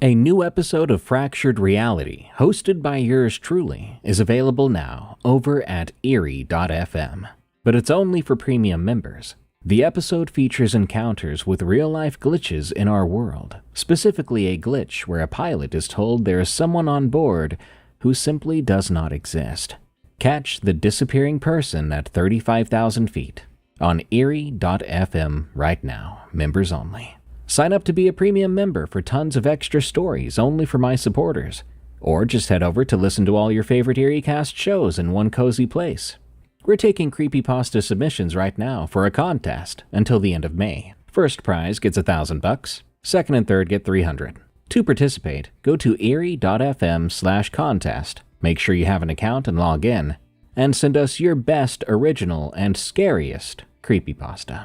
A new episode of Fractured Reality, hosted by yours truly, is available now over at eerie.fm, but it's only for premium members. The episode features encounters with real-life glitches in our world, specifically a glitch where a pilot is told there is someone on board who simply does not exist. Catch the disappearing person at 35,000 feet on eerie.fm right now, members only. Sign up to be a premium member for tons of extra stories only for my supporters, or just head over to listen to all your favorite EerieCast shows in one cozy place. We're taking Creepypasta submissions right now for a contest until the end of May. First prize gets $1,000, second and third get $300. To participate, go to eerie.fm/contest, make sure you have an account and log in, and send us your best original and scariest creepypasta.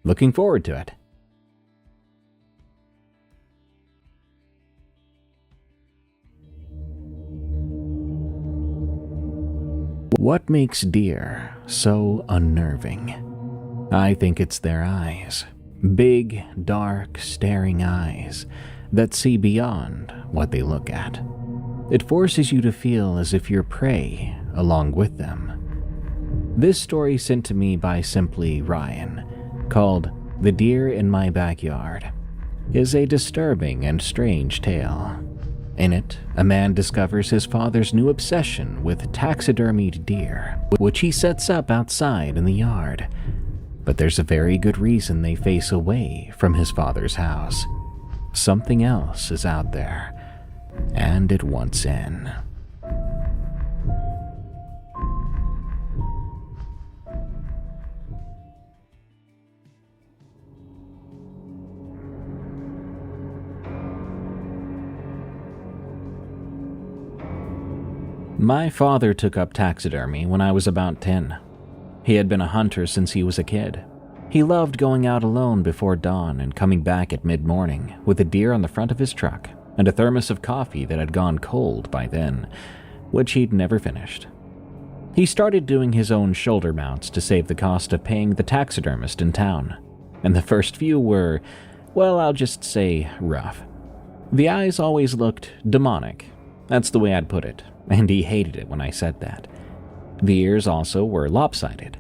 Looking forward to it. What makes deer so unnerving? I think it's their eyes. Big, dark, staring eyes that see beyond what they look at. It forces you to feel as if you're prey along with them. This story sent to me by Simply Ryan, called The Deer in My Backyard, is a disturbing and strange tale. In it, a man discovers his father's new obsession with taxidermied deer, which he sets up outside in the yard. But there's a very good reason they face away from his father's house. Something else is out there, and it wants in. My father took up taxidermy when I was about 10. He had been a hunter since he was a kid. He loved going out alone before dawn and coming back at mid-morning with a deer on the front of his truck and a thermos of coffee that had gone cold by then, which he'd never finished. He started doing his own shoulder mounts to save the cost of paying the taxidermist in town, and the first few were, well, I'll just say rough. The eyes always looked demonic. That's the way I'd put it, and he hated it when I said that. The ears also were lopsided.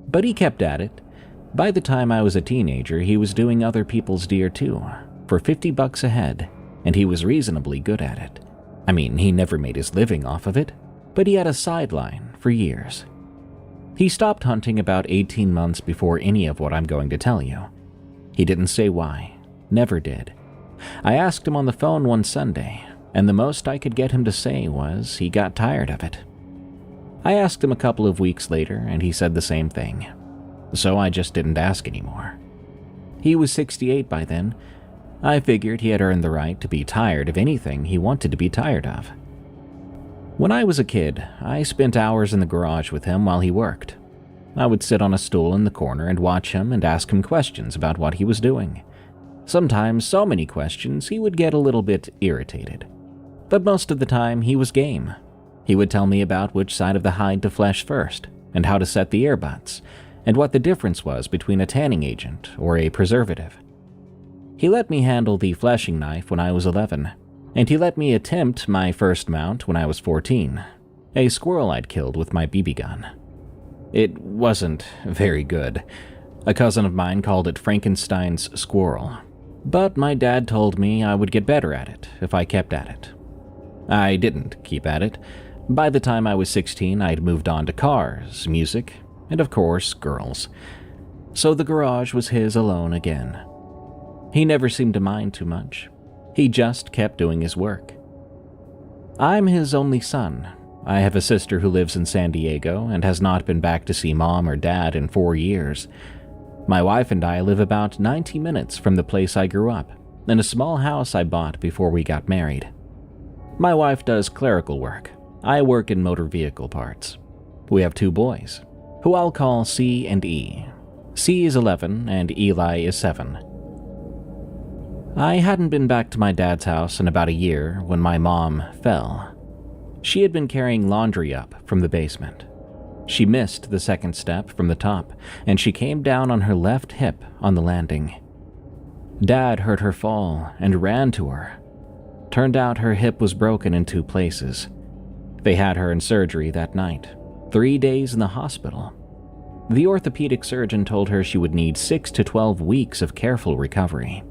But he kept at it. By the time I was a teenager, he was doing other people's deer too, for $50 a head, and he was reasonably good at it. I mean, he never made his living off of it, but he had a sideline for years. He stopped hunting about 18 months before any of what I'm going to tell you. He didn't say why, never did. I asked him on the phone one Sunday, and the most I could get him to say was he got tired of it. I asked him a couple of weeks later, and he said the same thing. So I just didn't ask anymore. He was 68 by then. I figured he had earned the right to be tired of anything he wanted to be tired of. When I was a kid, I spent hours in the garage with him while he worked. I would sit on a stool in the corner and watch him and ask him questions about what he was doing. Sometimes so many questions he would get a little bit irritated. But most of the time, he was game. He would tell me about which side of the hide to flesh first, and how to set the ear butts, and what the difference was between a tanning agent or a preservative. He let me handle the fleshing knife when I was 11, and he let me attempt my first mount when I was 14, a squirrel I'd killed with my BB gun. It wasn't very good. A cousin of mine called it Frankenstein's squirrel, but my dad told me I would get better at it if I kept at it. I didn't keep at it. By the time I was 16, I'd moved on to cars, music, and of course, girls. So the garage was his alone again. He never seemed to mind too much. He just kept doing his work. I'm his only son. I have a sister who lives in San Diego and has not been back to see mom or dad in 4 years. My wife and I live about 90 minutes from the place I grew up, in a small house I bought before we got married. My wife does clerical work. I work in motor vehicle parts. We have 2 boys, who I'll call C and E. C is 11 and Eli is 7. I hadn't been back to my dad's house in about a year when my mom fell. She had been carrying laundry up from the basement. She missed the second step from the top, and she came down on her left hip on the landing. Dad heard her fall and ran to her. Turned out her hip was broken in 2 places. They had her in surgery that night, 3 days in the hospital. The orthopedic surgeon told her she would need 6 to 12 weeks of careful recovery,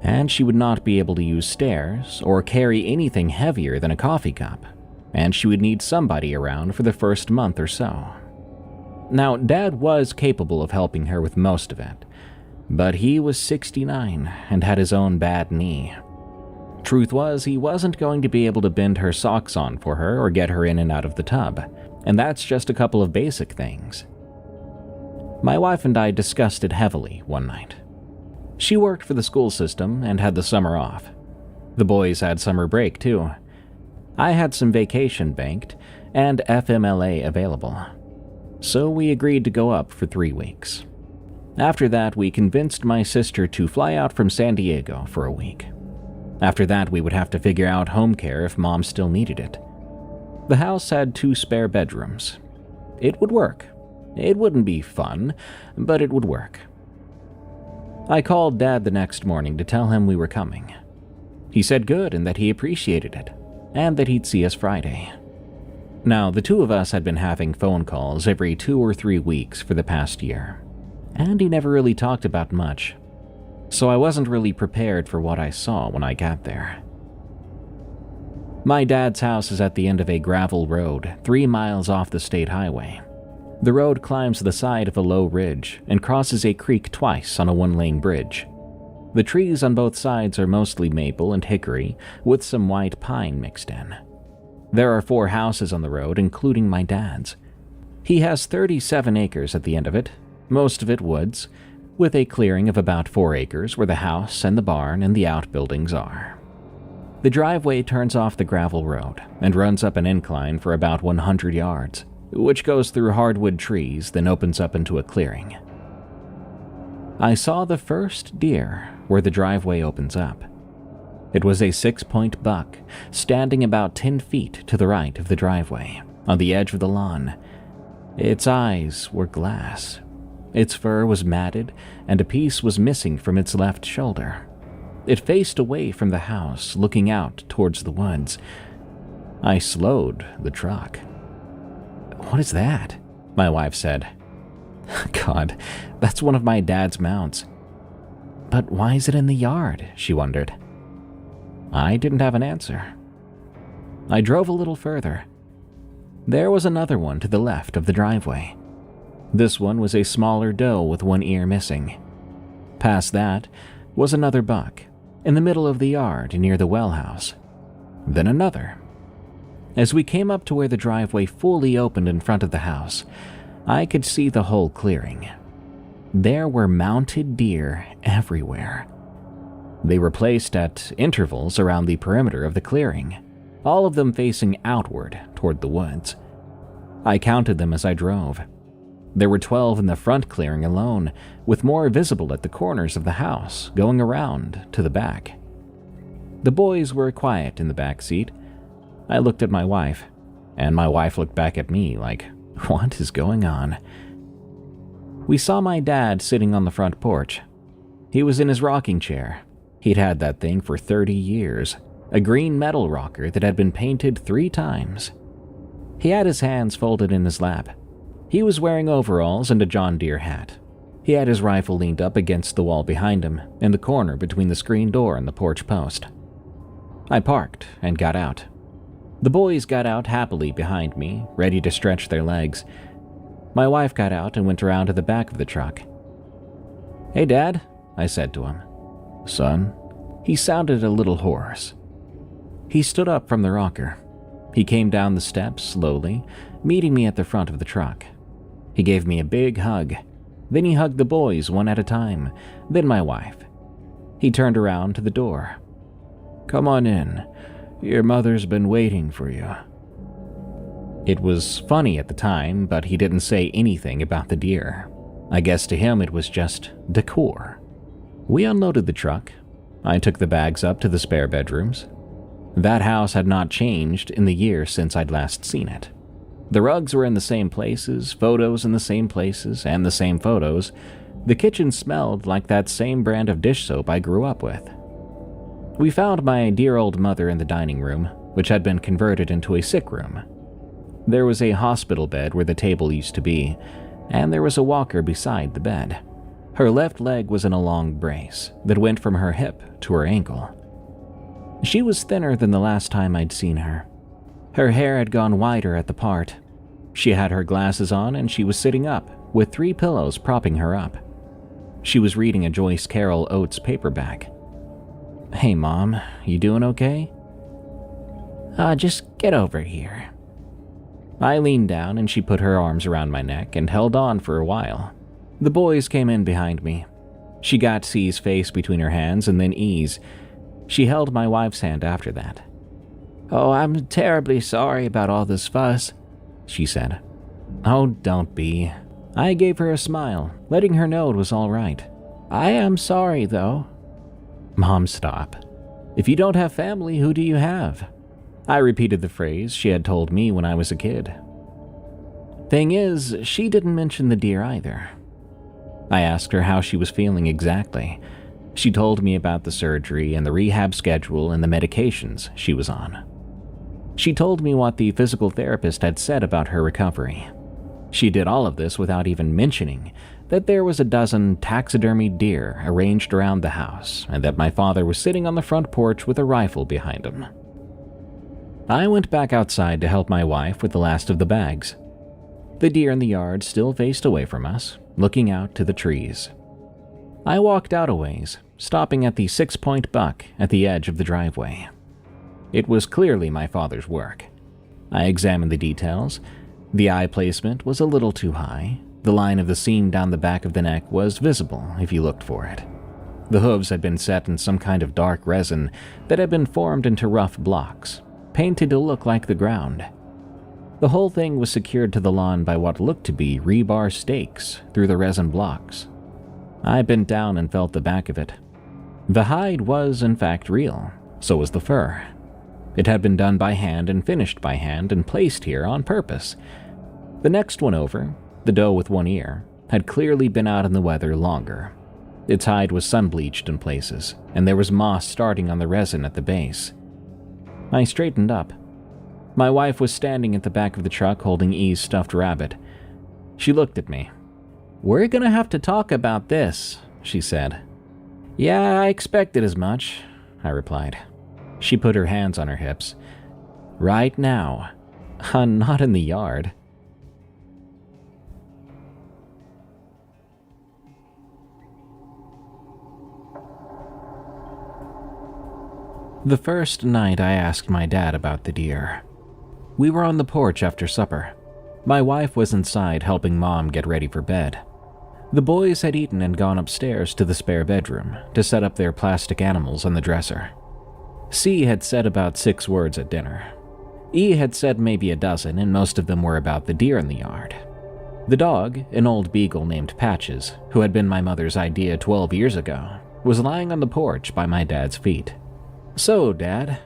and she would not be able to use stairs or carry anything heavier than a coffee cup, and she would need somebody around for the first month or so. Now, Dad was capable of helping her with most of it, but he was 69 and had his own bad knee. Truth was, he wasn't going to be able to bend her socks on for her or get her in and out of the tub, and that's just a couple of basic things. My wife and I discussed it heavily one night. She worked for the school system and had the summer off. The boys had summer break too. I had some vacation banked and FMLA available, so we agreed to go up for 3 weeks. After that, we convinced my sister to fly out from San Diego for a week. After that, we would have to figure out home care if Mom still needed it. The house had 2 spare bedrooms. It would work. It wouldn't be fun, but it would work. I called Dad the next morning to tell him we were coming. He said good and that he appreciated it, and that he'd see us Friday. Now, the 2 of us had been having phone calls every 2 or 3 weeks for the past year, and he never really talked about much, so I wasn't really prepared for what I saw when I got there. My dad's house is at the end of a gravel road 3 miles off the state highway. The road climbs the side of a low ridge and crosses a creek twice on a 1-lane bridge. The trees on both sides are mostly maple and hickory, with some white pine mixed in. There are 4 houses on the road, including my dad's. He has 37 acres at the end of it, most of it woods, with a clearing of about 4 acres where the house and the barn and the outbuildings are. The driveway turns off the gravel road and runs up an incline for about 100 yards, which goes through hardwood trees, then opens up into a clearing. I saw the first deer where the driveway opens up. It was a 6-point buck, standing about 10 feet to the right of the driveway, on the edge of the lawn. Its eyes were glass. Its fur was matted, and a piece was missing from its left shoulder. It faced away from the house, looking out towards the woods. I slowed the truck. "What is that?" my wife said. "God, that's one of my dad's mounts." "But why is it in the yard?" she wondered. I didn't have an answer. I drove a little further. There was another one to the left of the driveway. This one was a smaller doe with 1 ear missing. Past that was another buck, in the middle of the yard near the well house. Then another. As we came up to where the driveway fully opened in front of the house, I could see the whole clearing. There were mounted deer everywhere. They were placed at intervals around the perimeter of the clearing, all of them facing outward toward the woods. I counted them as I drove. There were 12 in the front clearing alone, with more visible at the corners of the house, going around to the back. The boys were quiet in the back seat. I looked at my wife, and my wife looked back at me like, what is going on? We saw my dad sitting on the front porch. He was in his rocking chair. He'd had that thing for 30 years, a green metal rocker that had been painted 3 times. He had his hands folded in his lap. He was wearing overalls and a John Deere hat. He had his rifle leaned up against the wall behind him, in the corner between the screen door and the porch post. I parked and got out. The boys got out happily behind me, ready to stretch their legs. My wife got out and went around to the back of the truck. "Hey, Dad," I said to him. "Son?" He sounded a little hoarse. He stood up from the rocker. He came down the steps slowly, meeting me at the front of the truck. He gave me a big hug. Then he hugged the boys one at a time, then my wife. He turned around to the door. "Come on in. Your mother's been waiting for you." It was funny at the time, but he didn't say anything about the deer. I guess to him it was just decor. We unloaded the truck. I took the bags up to the spare bedrooms. That house had not changed in the year since I'd last seen it. The rugs were in the same places, photos in the same places, and the same photos. The kitchen smelled like that same brand of dish soap I grew up with. We found my dear old mother in the dining room, which had been converted into a sick room. There was a hospital bed where the table used to be, and there was a walker beside the bed. Her left leg was in a long brace that went from her hip to her ankle. She was thinner than the last time I'd seen her. Her hair had gone whiter at the part. She had her glasses on and she was sitting up, with 3 pillows propping her up. She was reading a Joyce Carol Oates paperback. "Hey, Mom, you doing okay?" Just get over here." I leaned down and she put her arms around my neck and held on for a while. The boys came in behind me. She got C's face between her hands and then E's. She held my wife's hand after that. "Oh, I'm terribly sorry about all this fuss," she said. "Oh, don't be." I gave her a smile, letting her know it was all right. "I am sorry, though." "Mom, stop. If you don't have family, who do you have?" I repeated the phrase she had told me when I was a kid. Thing is, she didn't mention the deer either. I asked her how she was feeling exactly. She told me about the surgery and the rehab schedule and the medications she was on. She told me what the physical therapist had said about her recovery. She did all of this without even mentioning that there was a dozen taxidermied deer arranged around the house and that my father was sitting on the front porch with a rifle behind him. I went back outside to help my wife with the last of the bags. The deer in the yard still faced away from us, looking out to the trees. I walked out a ways, stopping at the 6-point buck at the edge of the driveway. It was clearly my father's work. I examined the details. The eye placement was a little too high. The line of the seam down the back of the neck was visible if you looked for it. The hooves had been set in some kind of dark resin that had been formed into rough blocks, painted to look like the ground. The whole thing was secured to the lawn by what looked to be rebar stakes through the resin blocks. I bent down and felt the back of it. The hide was, in fact, real. So was the fur. It had been done by hand and finished by hand and placed here on purpose. The next one over, the doe with one ear, had clearly been out in the weather longer. Its hide was sun-bleached in places, and there was moss starting on the resin at the base. I straightened up. My wife was standing at the back of the truck holding E's stuffed rabbit. She looked at me. "We're gonna have to talk about this," she said. "Yeah, I expected as much," I replied. She put her hands on her hips. "Right now. Not in the yard." The first night I asked my dad about the deer. We were on the porch after supper. My wife was inside helping Mom get ready for bed. The boys had eaten and gone upstairs to the spare bedroom to set up their plastic animals on the dresser. C had said about 6 words at dinner. E had said maybe a dozen, and most of them were about the deer in the yard. The dog, an old beagle named Patches, who had been my mother's idea 12 years ago, was lying on the porch by my dad's feet. "So, Dad,"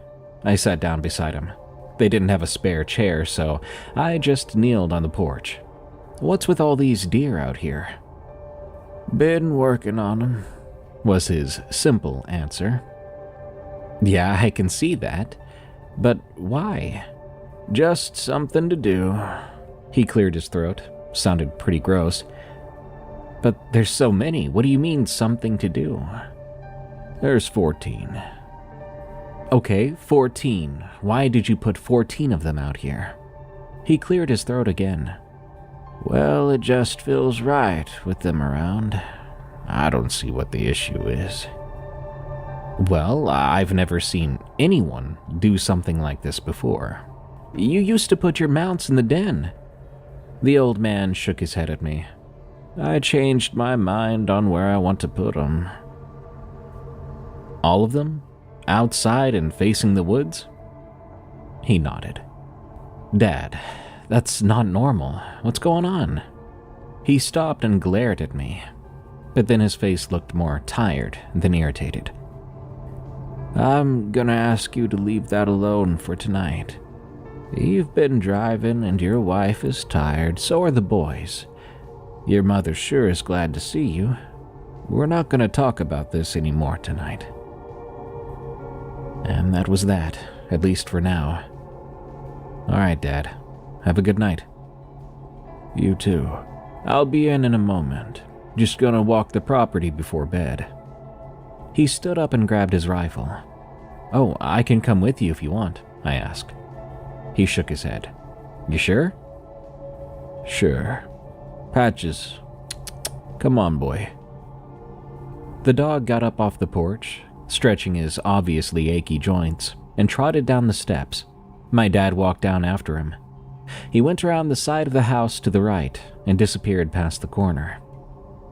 I sat down beside him. They didn't have a spare chair, so I just kneeled on the porch. "What's with all these deer out here?" "Been working on them," was his simple answer. "Yeah, I can see that. But why?" "Just something to do." He cleared his throat. Sounded pretty gross. "But there's so many. What do you mean, something to do?" "There's 14. "Okay, 14. Why did you put 14 of them out here?" He cleared his throat again. "Well, it just feels right with them around. I don't see what the issue is." "Well, I've never seen anyone do something like this before. You used to put your mounts in the den." The old man shook his head at me. "I changed my mind on where I want to put them." "All of them? Outside and facing the woods?" He nodded. "Dad, that's not normal. What's going on?" He stopped and glared at me, but then his face looked more tired than irritated. "I'm gonna ask you to leave that alone for tonight. You've been driving and your wife is tired, so are the boys. Your mother sure is glad to see you. We're not gonna talk about this anymore tonight." And that was that, at least for now. All right, Dad. Have a good night. You too. I'll be in a moment. Just gonna walk the property before bed. He stood up and grabbed his rifle. Oh, I can come with you if you want, I asked. He shook his head. You sure? Sure. Patches. Come on, boy. The dog got up off the porch, stretching his obviously achy joints, and trotted down the steps. My dad walked down after him. He went around the side of the house to the right and disappeared past the corner.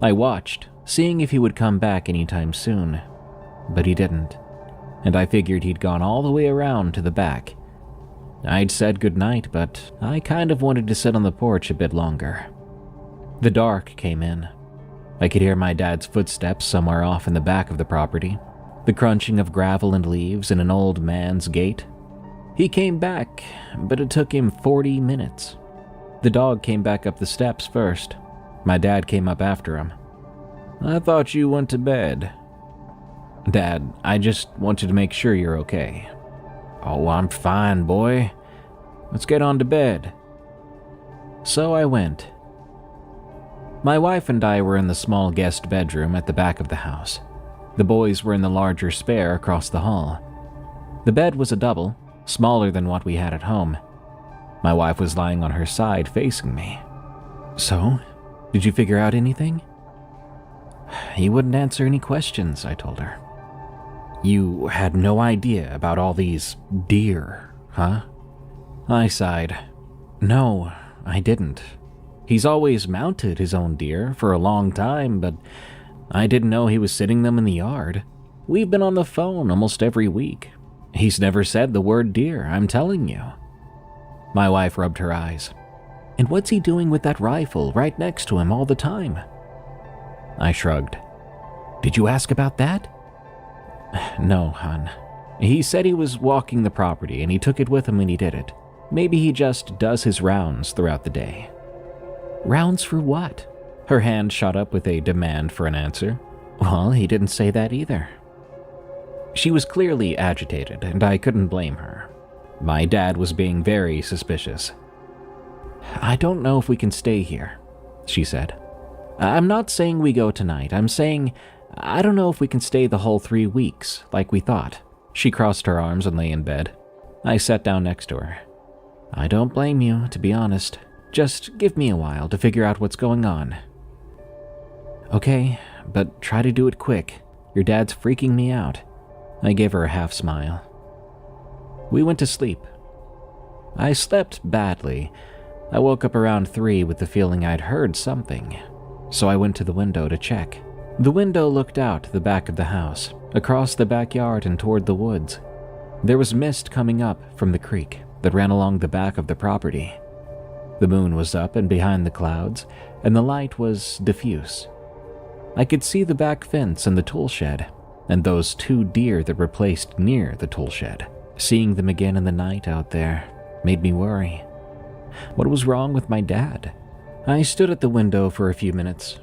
I watched, seeing if he would come back anytime soon, but he didn't, and I figured he'd gone all the way around to the back. I'd said goodnight, but I kind of wanted to sit on the porch a bit longer. The dark came in. I could hear my dad's footsteps somewhere off in the back of the property, the crunching of gravel and leaves in an old man's gate. He came back, but it took him 40 minutes. The dog came back up the steps first. My dad came up after him. I thought you went to bed. Dad, I just wanted to make sure you're okay. Oh, I'm fine, boy. Let's get on to bed. So I went. My wife and I were in the small guest bedroom at the back of the house. The boys were in the larger spare across the hall. The bed was a double, smaller than what we had at home. My wife was lying on her side facing me. So, did you figure out anything? He wouldn't answer any questions, I told her. You had no idea about all these deer, huh? I sighed. No, I didn't. He's always mounted his own deer for a long time, but I didn't know he was sitting them in the yard. We've been on the phone almost every week. He's never said the word deer, I'm telling you. My wife rubbed her eyes. And what's he doing with that rifle right next to him all the time? I shrugged. Did you ask about that? No, hon. He said he was walking the property and he took it with him when he did it. Maybe he just does his rounds throughout the day. Rounds for what? Her hand shot up with a demand for an answer. Well, he didn't say that either. She was clearly agitated, and I couldn't blame her. My dad was being very suspicious. I don't know if we can stay here, she said. I'm not saying we go tonight. I'm saying I don't know if we can stay the whole 3 weeks, like we thought. She crossed her arms and lay in bed. I sat down next to her. I don't blame you, to be honest. Just give me a while to figure out what's going on. Okay, but try to do it quick. Your dad's freaking me out. I gave her a half smile. We went to sleep. I slept badly. I woke up around 3 with the feeling I'd heard something, so I went to the window to check. The window looked out the back of the house, across the backyard and toward the woods. There was mist coming up from the creek that ran along the back of the property. The moon was up and behind the clouds, and the light was diffuse. I could see the back fence and the tool shed, and those 2 deer that were placed near the tool shed. Seeing them again in the night out there made me worry. What was wrong with my dad? I stood at the window for a few minutes.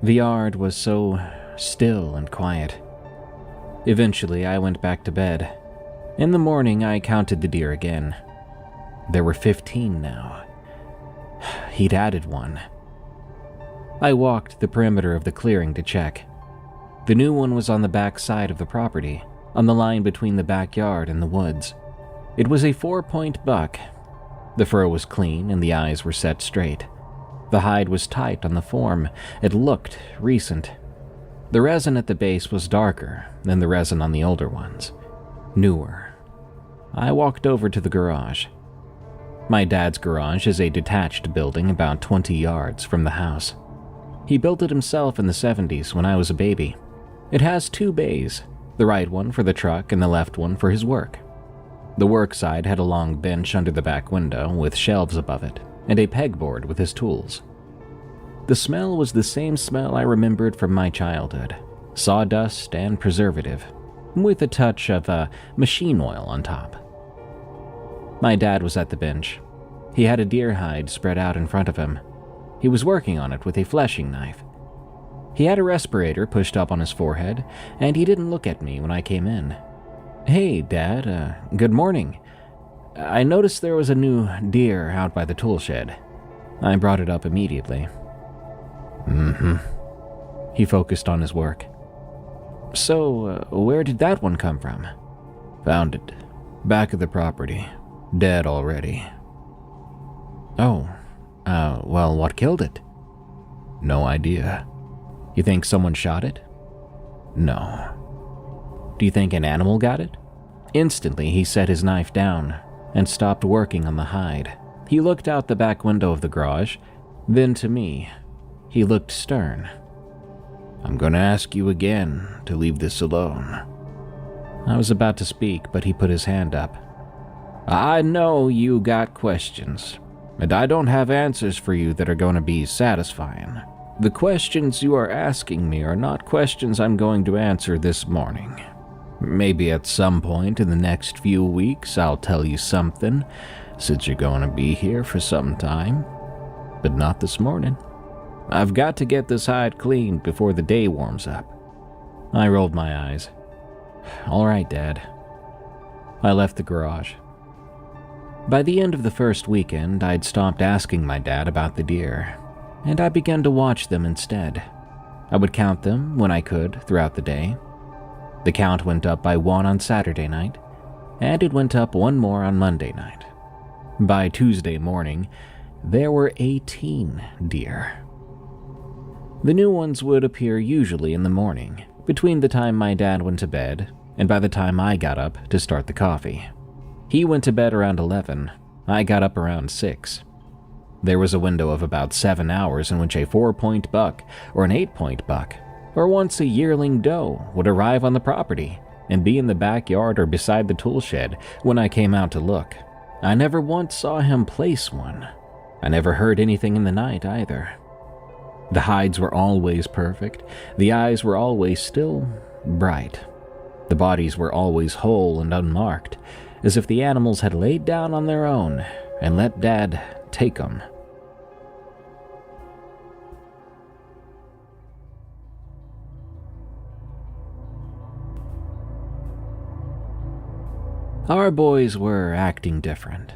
The yard was so still and quiet. Eventually, I went back to bed. In the morning, I counted the deer again. There were 15 now. He'd added one. I walked the perimeter of the clearing to check. The new one was on the back side of the property, on the line between the backyard and the woods. It was a 4-point buck. The fur was clean and the eyes were set straight. The hide was tight on the form. It looked recent. The resin at the base was darker than the resin on the older ones. Newer. I walked over to the garage. My dad's garage is a detached building about 20 yards from the house. He built it himself in the 70s when I was a baby. It has 2 bays, the right one for the truck and the left one for his work. The work side had a long bench under the back window with shelves above it, and a pegboard with his tools. The smell was the same smell I remembered from my childhood, sawdust and preservative, with a touch of machine oil on top. My dad was at the bench. He had a deer hide spread out in front of him. He was working on it with a fleshing knife. He had a respirator pushed up on his forehead, and he didn't look at me when I came in. Hey, Dad, good morning. I noticed there was a new deer out by the tool shed. I brought it up immediately. Mm-hmm. He focused on his work. So, where did that one come from? Found it. Back of the property. Dead already. Oh, well, what killed it? No idea. You think someone shot it? No. Do you think an animal got it? Instantly, he set his knife down and stopped working on the hide. He looked out the back window of the garage, then to me. He looked stern. I'm gonna ask you again to leave this alone. I was about to speak, but he put his hand up. I know you got questions, and I don't have answers for you that are going to be satisfying. The questions you are asking me are not questions I'm going to answer this morning. Maybe at some point in the next few weeks I'll tell you something, since you're going to be here for some time. But not this morning. I've got to get this hide cleaned before the day warms up. I rolled my eyes. All right, Dad. I left the garage. By the end of the first weekend, I'd stopped asking my dad about the deer, and I began to watch them instead. I would count them when I could throughout the day. The count went up by 1 on Saturday night, and it went up 1 more on Monday night. By Tuesday morning, there were 18 deer. The new ones would appear usually in the morning, between the time my dad went to bed and by the time I got up to start the coffee. He went to bed around 11. I got up around 6. There was a window of about 7 hours in which a 4-point buck or an 8-point buck, or once a yearling doe, would arrive on the property and be in the backyard or beside the tool shed when I came out to look. I never once saw him place one. I never heard anything in the night either. The hides were always perfect. The eyes were always still bright. The bodies were always whole and unmarked, as if the animals had laid down on their own and let Dad take them. Our boys were acting different.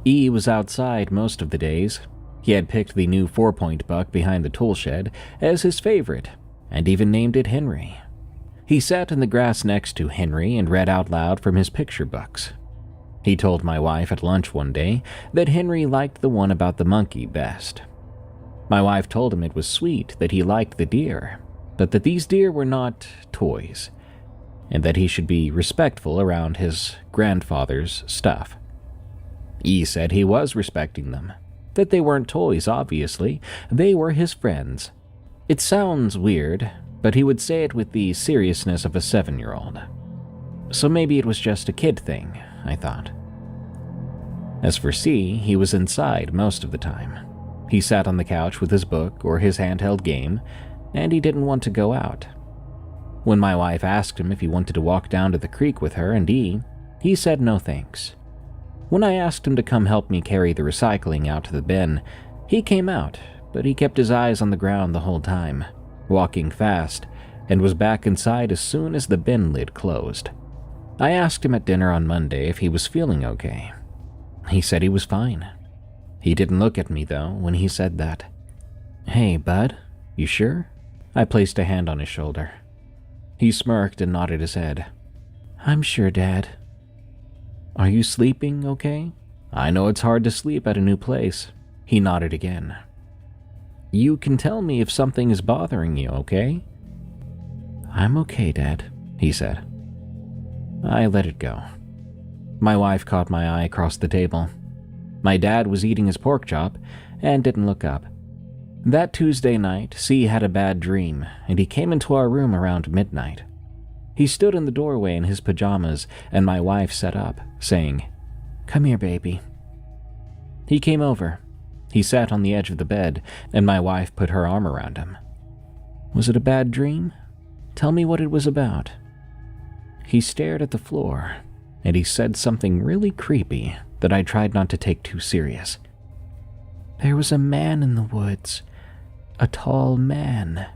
E was outside most of the days. He had picked the new 4-point buck behind the tool shed as his favorite, and even named it Henry. He sat in the grass next to Henry and read out loud from his picture books. He told my wife at lunch one day that Henry liked the one about the monkey best. My wife told him it was sweet that he liked the deer, but that these deer were not toys, and that he should be respectful around his grandfather's stuff. E said he was respecting them, that they weren't toys, obviously. They were his friends. It sounds weird, but he would say it with the seriousness of a 7-year-old. So maybe it was just a kid thing, I thought. As for C, he was inside most of the time. He sat on the couch with his book or his handheld game, and he didn't want to go out. When my wife asked him if he wanted to walk down to the creek with her and E, he said no thanks. When I asked him to come help me carry the recycling out to the bin, he came out, but he kept his eyes on the ground the whole time, walking fast, and was back inside as soon as the bin lid closed. I asked him at dinner on Monday if he was feeling okay. He said he was fine. He didn't look at me, though, when he said that. Hey, bud, you sure? I placed a hand on his shoulder. He smirked and nodded his head. I'm sure, Dad. Are you sleeping okay? I know it's hard to sleep at a new place. He nodded again. You can tell me if something is bothering you, okay? I'm okay, Dad, he said. I let it go. My wife caught my eye across the table. My dad was eating his pork chop and didn't look up. That Tuesday night, C had a bad dream, and he came into our room around midnight. He stood in the doorway in his pajamas, and my wife sat up, saying, "Come here, baby." He came over. He sat on the edge of the bed, and my wife put her arm around him. Was it a bad dream? Tell me what it was about. He stared at the floor, and he said something really creepy that I tried not to take too serious. There was a man in the woods. A tall man.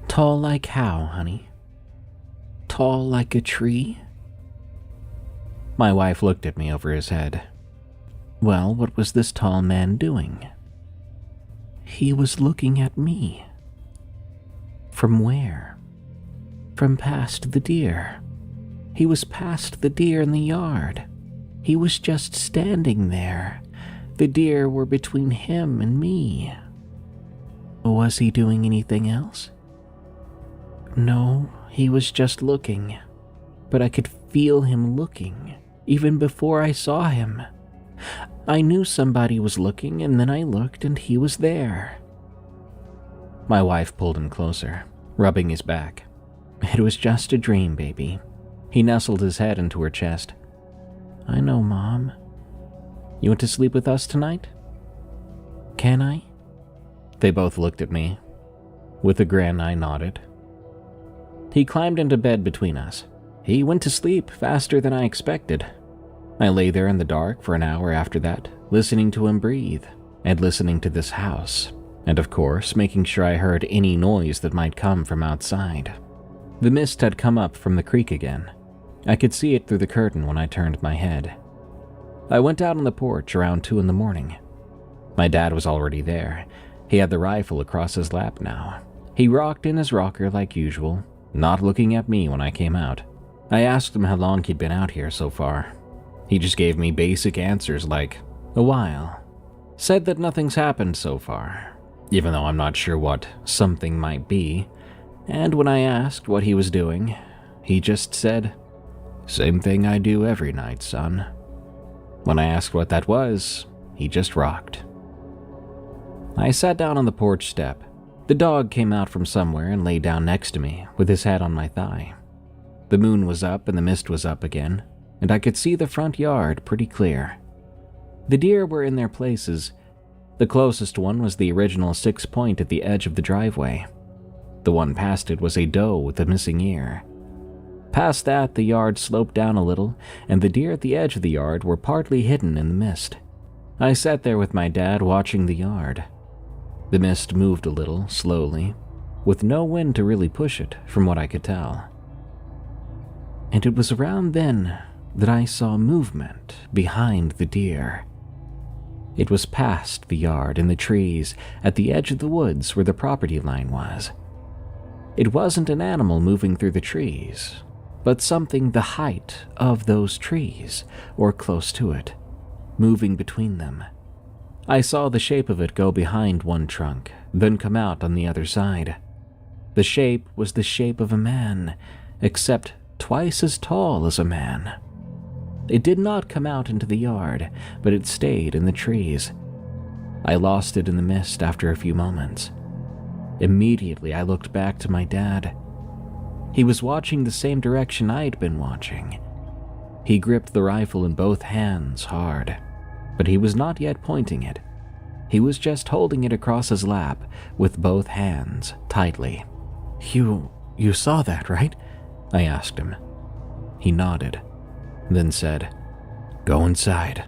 Tall like how, honey? Tall like a tree? My wife looked at me over his head. Well, what was this tall man doing? He was looking at me. From where? From past the deer. He was past the deer in the yard. He was just standing there. The deer were between him and me. Was he doing anything else? No, he was just looking. But I could feel him looking, even before I saw him. I knew somebody was looking, and then I looked and he was there. My wife pulled him closer, rubbing his back. It was just a dream, baby. He nestled his head into her chest. I know, Mom. You want to sleep with us tonight? Can I? They both looked at me. With a grin, I nodded. He climbed into bed between us. He went to sleep faster than I expected. I lay there in the dark for an hour after that, listening to him breathe, and listening to this house, and of course, making sure I heard any noise that might come from outside. The mist had come up from the creek again. I could see it through the curtain when I turned my head. I went out on the porch around 2 a.m. My dad was already there. He had the rifle across his lap now. He rocked in his rocker like usual, not looking at me when I came out. I asked him how long he'd been out here so far. He just gave me basic answers like, a while. Said that nothing's happened so far, even though I'm not sure what something might be. And when I asked what he was doing, he just said, same thing I do every night, son. When I asked what that was, he just rocked. I sat down on the porch step. The dog came out from somewhere and lay down next to me with his head on my thigh. The moon was up and the mist was up again, and I could see the front yard pretty clear. The deer were in their places. The closest one was the original 6-point at the edge of the driveway. The one past it was a doe with a missing ear. Past that, the yard sloped down a little, and the deer at the edge of the yard were partly hidden in the mist. I sat there with my dad watching the yard. The mist moved a little, slowly, with no wind to really push it, from what I could tell. And it was around then that I saw movement behind the deer. It was past the yard in the trees at the edge of the woods where the property line was. It wasn't an animal moving through the trees, but something the height of those trees, or close to it, moving between them. I saw the shape of it go behind one trunk, then come out on the other side. The shape was the shape of a man, except twice as tall as a man. It did not come out into the yard, but it stayed in the trees. I lost it in the mist after a few moments. Immediately, I looked back to my dad. He was watching the same direction I'd been watching. He gripped the rifle in both hands hard, but he was not yet pointing it. He was just holding it across his lap with both hands tightly. You saw that, right? I asked him. He nodded, then said, "Go inside."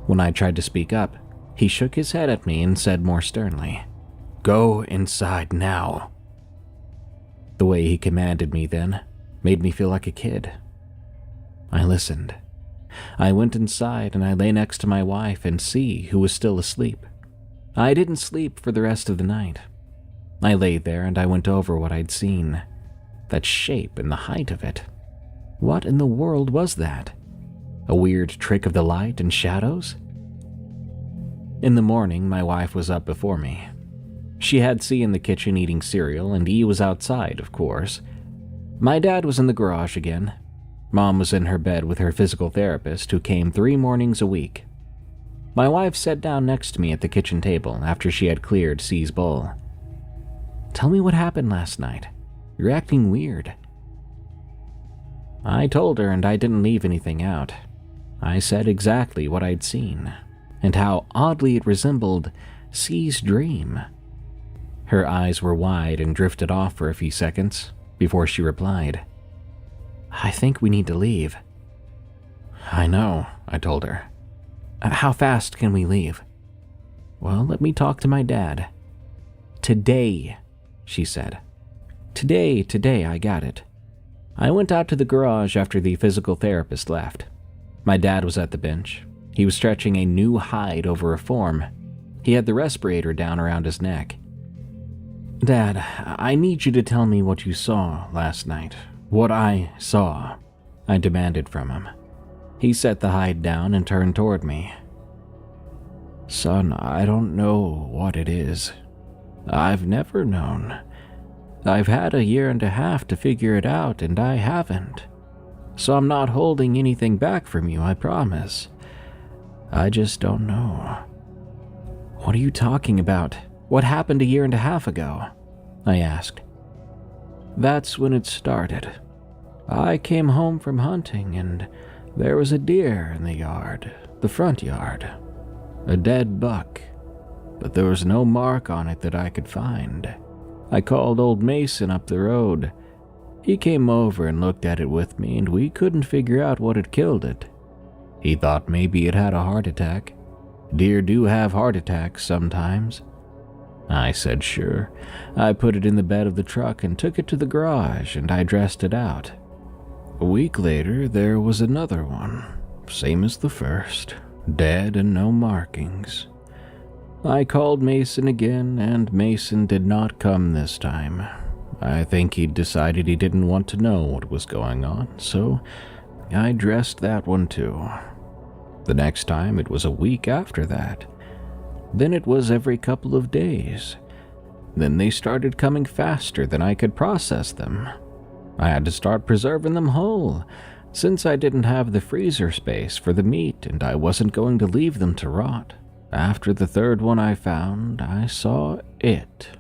When I tried to speak up, he shook his head at me and said more sternly, "Go inside now." The way he commanded me then made me feel like a kid. I listened. I went inside and I lay next to my wife and C, who was still asleep. I didn't sleep for the rest of the night. I lay there and I went over what I'd seen. That shape and the height of it. What in the world was that? A weird trick of the light and shadows? In the morning, my wife was up before me. She had C in the kitchen eating cereal, and E was outside, of course. My dad was in the garage again. Mom was in her bed with her physical therapist, who came 3 mornings a week. My wife sat down next to me at the kitchen table after she had cleared C's bowl. "Tell me what happened last night. You're acting weird." I told her, and I didn't leave anything out. I said exactly what I'd seen, and how oddly it resembled C's dream. Her eyes were wide and drifted off for a few seconds before she replied, "I think we need to leave." "I know," I told her. "How fast can we leave?" "Well, let me talk to my dad." "Today," she said. Today, I got it." I went out to the garage after the physical therapist left. My dad was at the bench. He was stretching a new hide over a form. He had the respirator down around his neck. "Dad, I need you to tell me what you saw last night. What I saw," I demanded from him. He set the hide down and turned toward me. "Son, I don't know what it is. I've never known. I've had 1.5 years to figure it out, and I haven't. So I'm not holding anything back from you, I promise. I just don't know." "What are you talking about? What happened 1.5 years ago?" I asked. "That's when it started. I came home from hunting, and there was a deer in the yard, the front yard. A dead buck, but there was no mark on it that I could find. I called old Mason up the road. He came over and looked at it with me, and we couldn't figure out what had killed it. He thought maybe it had a heart attack. Deer do have heart attacks sometimes." I said sure. I put it in the bed of the truck and took it to the garage, and I dressed it out. A week later, there was another one, same as the first, dead and no markings. I called Mason again, and Mason did not come this time. I think he'd decided he didn't want to know what was going on, so I dressed that one too. The next time, it was a week after that. Then it was every couple of days. Then they started coming faster than I could process them. I had to start preserving them whole, since I didn't have the freezer space for the meat and I wasn't going to leave them to rot. After the third one I found, I saw it.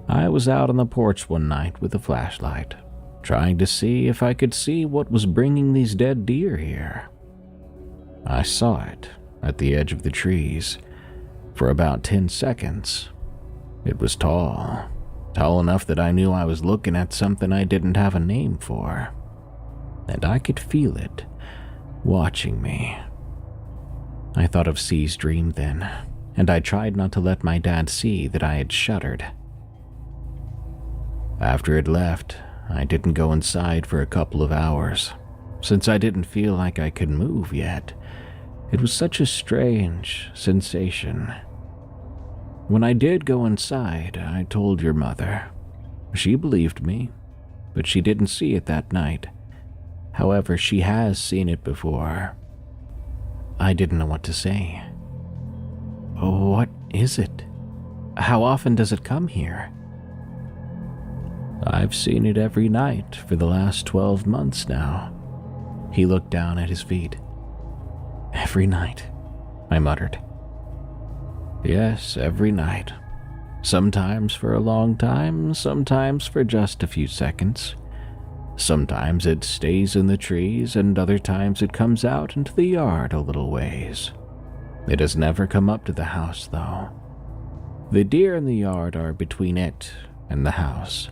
I was out on the porch one night with a flashlight, trying to see if I could see what was bringing these dead deer here. I saw it at the edge of the trees for about 10 seconds. It was tall enough that I knew I was looking at something I didn't have a name for, and I could feel it watching me. I thought of C's dream then, and I tried not to let my dad see that I had shuddered. After it left, I didn't go inside for a couple of hours, since I didn't feel like I could move yet. It was such a strange sensation. When I did go inside, I told your mother. She believed me, but she didn't see it that night. However, she has seen it before. I didn't know what to say. "What is it? How often does it come here?" "I've seen it every night for the last 12 months now." He looked down at his feet. "Every night," I muttered. "Yes, every night. Sometimes for a long time, sometimes for just a few seconds. Sometimes it stays in the trees, and other times it comes out into the yard a little ways. It has never come up to the house, though. The deer in the yard are between it and the house,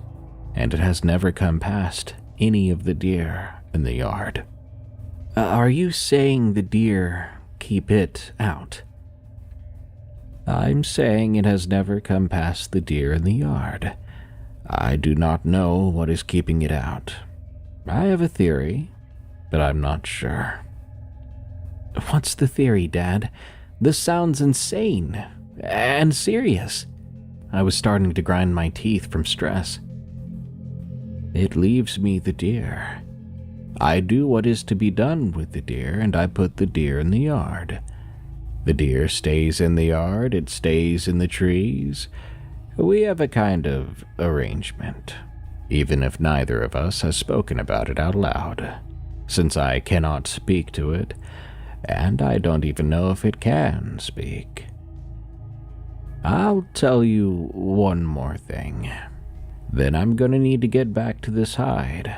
and it has never come past any of the deer in the yard." Are you saying the deer keep it out?" "I'm saying it has never come past the deer in the yard. I do not know what is keeping it out. I have a theory, but I'm not sure." "What's the theory, Dad? This sounds insane and serious." I was starting to grind my teeth from stress. "It leaves me the deer. I do what is to be done with the deer, and I put the deer in the yard. The deer stays in the yard, it stays in the trees. We have a kind of arrangement, even if neither of us has spoken about it out loud, since I cannot speak to it, and I don't even know if it can speak. I'll tell you one more thing. Then I'm gonna need to get back to this hide.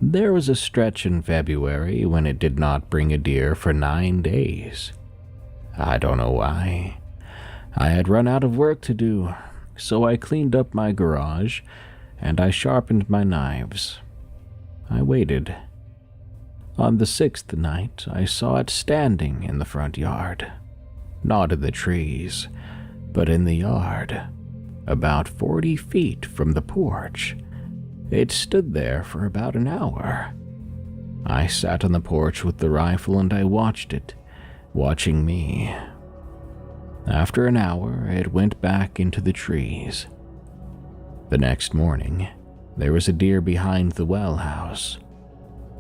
There was a stretch in February when it did not bring a deer for 9 days. I don't know why. I had run out of work to do, so I cleaned up my garage and I sharpened my knives. I waited. On the 6th night, I saw it standing in the front yard. Not in the trees, but in the yard, about 40 feet from the porch. It stood there for about an hour. I sat on the porch with the rifle and I watched it, watching me. After an hour, it went back into the trees. The next morning, there was a deer behind the well house.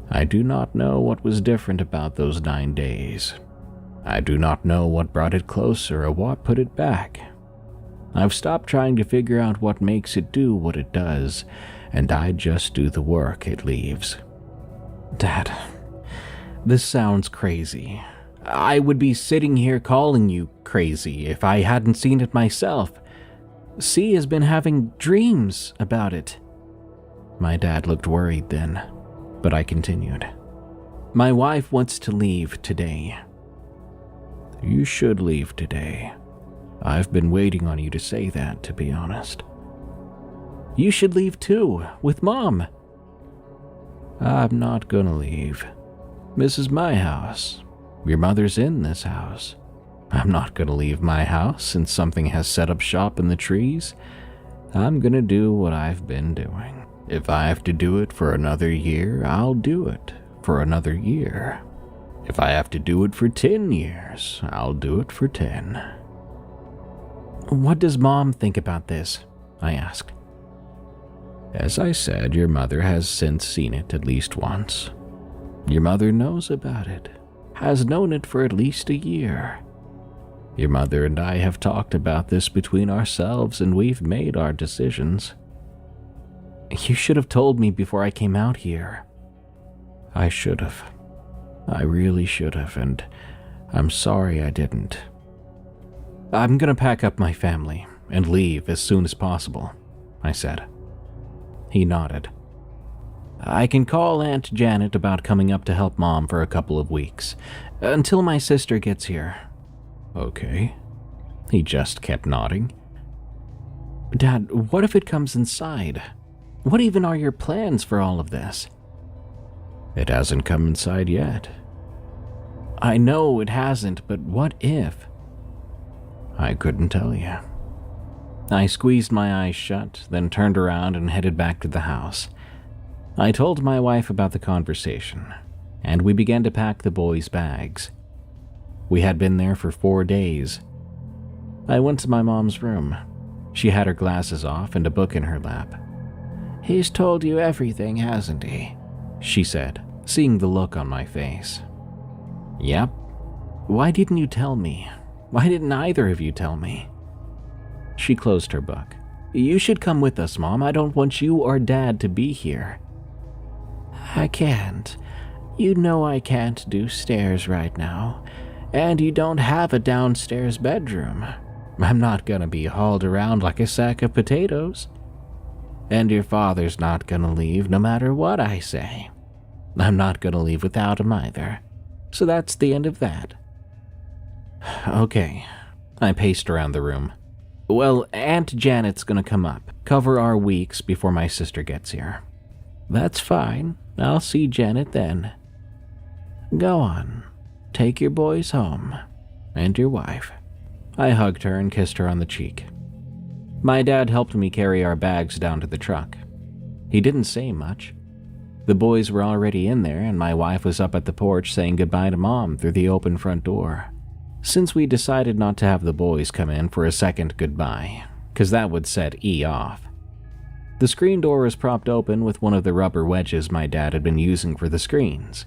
I do not know what was different about those 9 days. I do not know what brought it closer or what put it back. I've stopped trying to figure out what makes it do what it does, and I just do the work it leaves. Dad, this sounds crazy. I would be sitting here calling you crazy if I hadn't seen it myself. C has been having dreams about it. My dad looked worried then, but I continued. My wife wants to leave today. You should leave today. I've been waiting on you to say that, to be honest. You should leave too, with Mom. I'm not gonna leave. This is my house. Your mother's in this house. I'm not gonna leave my house since something has set up shop in the trees. I'm gonna do what I've been doing. If I have to do it for another year, I'll do it for another year. If I have to do it for 10 years, I'll do it for 10. What does Mom think about this? I asked. As I said, your mother has since seen it at least once. Your mother knows about it, has known it for at least a year. Your mother and I have talked about this between ourselves and we've made our decisions. You should have told me before I came out here. I should have. I really should have, and I'm sorry I didn't. I'm gonna pack up my family and leave as soon as possible, I said. He nodded. I can call Aunt Janet about coming up to help Mom for a couple of weeks, until my sister gets here. Okay. He just kept nodding. Dad, what if it comes inside? What even are your plans for all of this? It hasn't come inside yet. I know it hasn't, but what if? I couldn't tell you. I squeezed my eyes shut, then turned around and headed back to the house. I told my wife about the conversation, and we began to pack the boys' bags. We had been there for 4 days. I went to my mom's room. She had her glasses off and a book in her lap. He's told you everything, hasn't he? She said, seeing the look on my face. Yep. Why didn't you tell me? Why didn't either of you tell me? She closed her book. You should come with us, Mom. I don't want you or Dad to be here. I can't. You know I can't do stairs right now. And you don't have a downstairs bedroom. I'm not gonna be hauled around like a sack of potatoes. And your father's not gonna leave no matter what I say. I'm not gonna leave without him either. So that's the end of that. Okay. I paced around the room. Well, Aunt Janet's gonna come up, cover our weeks before my sister gets here. That's fine. I'll see Janet then. Go on. Take your boys home. And your wife. I hugged her and kissed her on the cheek. My dad helped me carry our bags down to the truck. He didn't say much. The boys were already in there, and my wife was up at the porch saying goodbye to Mom through the open front door. Since we decided not to have the boys come in for a second goodbye, because that would set E off. The screen door was propped open with one of the rubber wedges my dad had been using for the screens.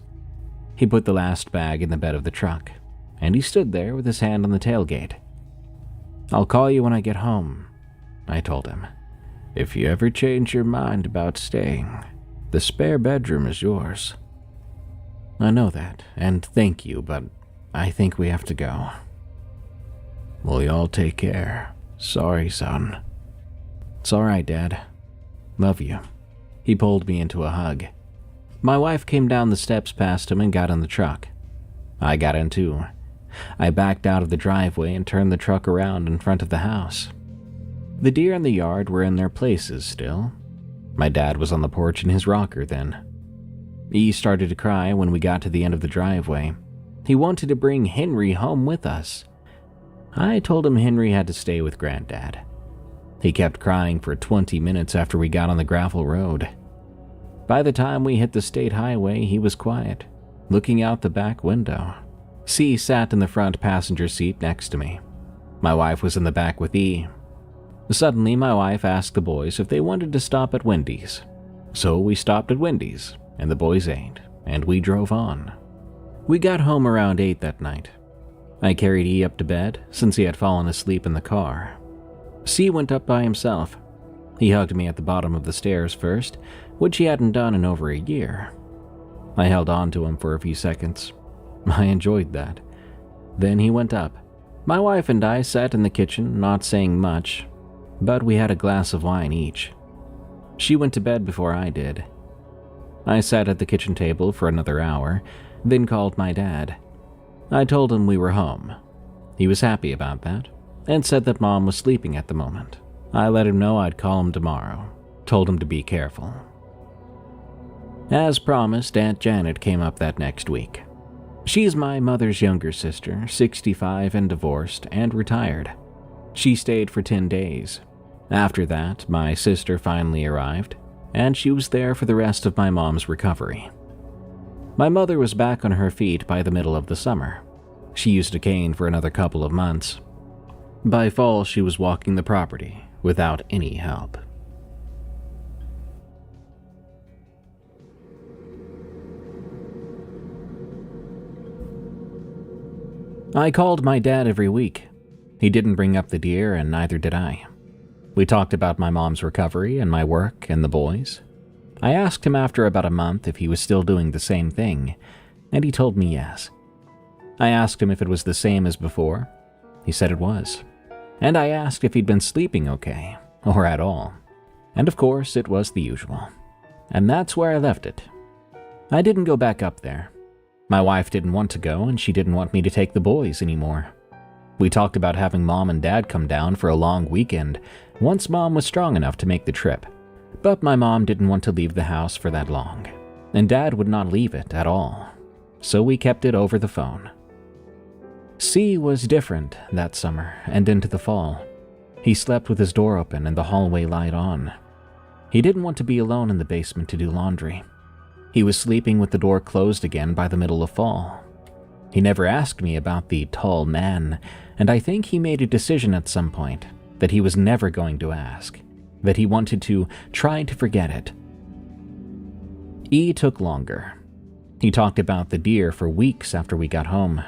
He put the last bag in the bed of the truck, and he stood there with his hand on the tailgate. I'll call you when I get home, I told him. If you ever change your mind about staying, the spare bedroom is yours. I know that, and thank you, but I think we have to go. Well, y'all take care. Sorry, son. It's all right, Dad. Love you. He pulled me into a hug. My wife came down the steps past him and got in the truck. I got in too. I backed out of the driveway and turned the truck around in front of the house. The deer in the yard were in their places still. My dad was on the porch in his rocker then. He started to cry when we got to the end of the driveway. He wanted to bring Henry home with us. I told him Henry had to stay with Granddad. He kept crying for 20 minutes after we got on the gravel road. By the time we hit the state highway, he was quiet, looking out the back window. C sat in the front passenger seat next to me. My wife was in the back with E. Suddenly, my wife asked the boys if they wanted to stop at Wendy's. So we stopped at Wendy's, and the boys ate, and we drove on. We got home around 8 that night. I carried E up to bed, since he had fallen asleep in the car. C went up by himself. He hugged me at the bottom of the stairs first, which he hadn't done in over a year. I held on to him for a few seconds. I enjoyed that. Then he went up. My wife and I sat in the kitchen, not saying much, but we had a glass of wine each. She went to bed before I did. I sat at the kitchen table for another hour, then called my dad. I told him we were home. He was happy about that, and said that Mom was sleeping at the moment. I let him know I'd call him tomorrow, told him to be careful. As promised, Aunt Janet came up that next week. She's my mother's younger sister, 65 and divorced, and retired. She stayed for 10 days. After that, my sister finally arrived, and she was there for the rest of my mom's recovery. My mother was back on her feet by the middle of the summer. She used a cane for another couple of months. By fall, she was walking the property without any help. I called my dad every week. He didn't bring up the deer, and neither did I. We talked about my mom's recovery and my work and the boys. I asked him after about a month if he was still doing the same thing, and he told me yes. I asked him if it was the same as before. He said it was. And I asked if he'd been sleeping okay, or at all. And of course, it was the usual. And that's where I left it. I didn't go back up there. My wife didn't want to go, and she didn't want me to take the boys anymore. We talked about having Mom and Dad come down for a long weekend once Mom was strong enough to make the trip. But my mom didn't want to leave the house for that long, and Dad would not leave it at all. So we kept it over the phone. C was different that summer and into the fall. He slept with his door open and the hallway light on. He didn't want to be alone in the basement to do laundry. He was sleeping with the door closed again by the middle of fall. He never asked me about the tall man, and I think he made a decision at some point that he was never going to ask, that he wanted to try to forget it. E took longer. He talked about the deer for weeks after we got home,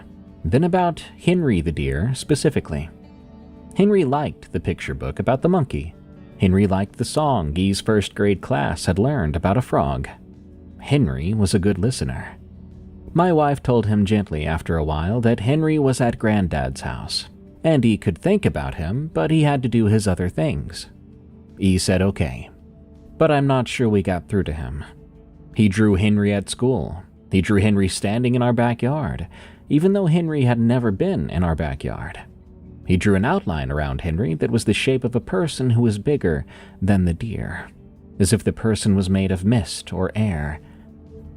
then about Henry the deer specifically. Henry liked the picture book about the monkey. Henry liked the song E's first grade class had learned about a frog. Henry was a good listener. My wife told him gently after a while that Henry was at Granddad's house, and he could think about him, but he had to do his other things. E said okay, but I'm not sure we got through to him. He drew Henry at school. He drew Henry standing in our backyard, even though Henry had never been in our backyard. He drew an outline around Henry that was the shape of a person who was bigger than the deer, as if the person was made of mist or air.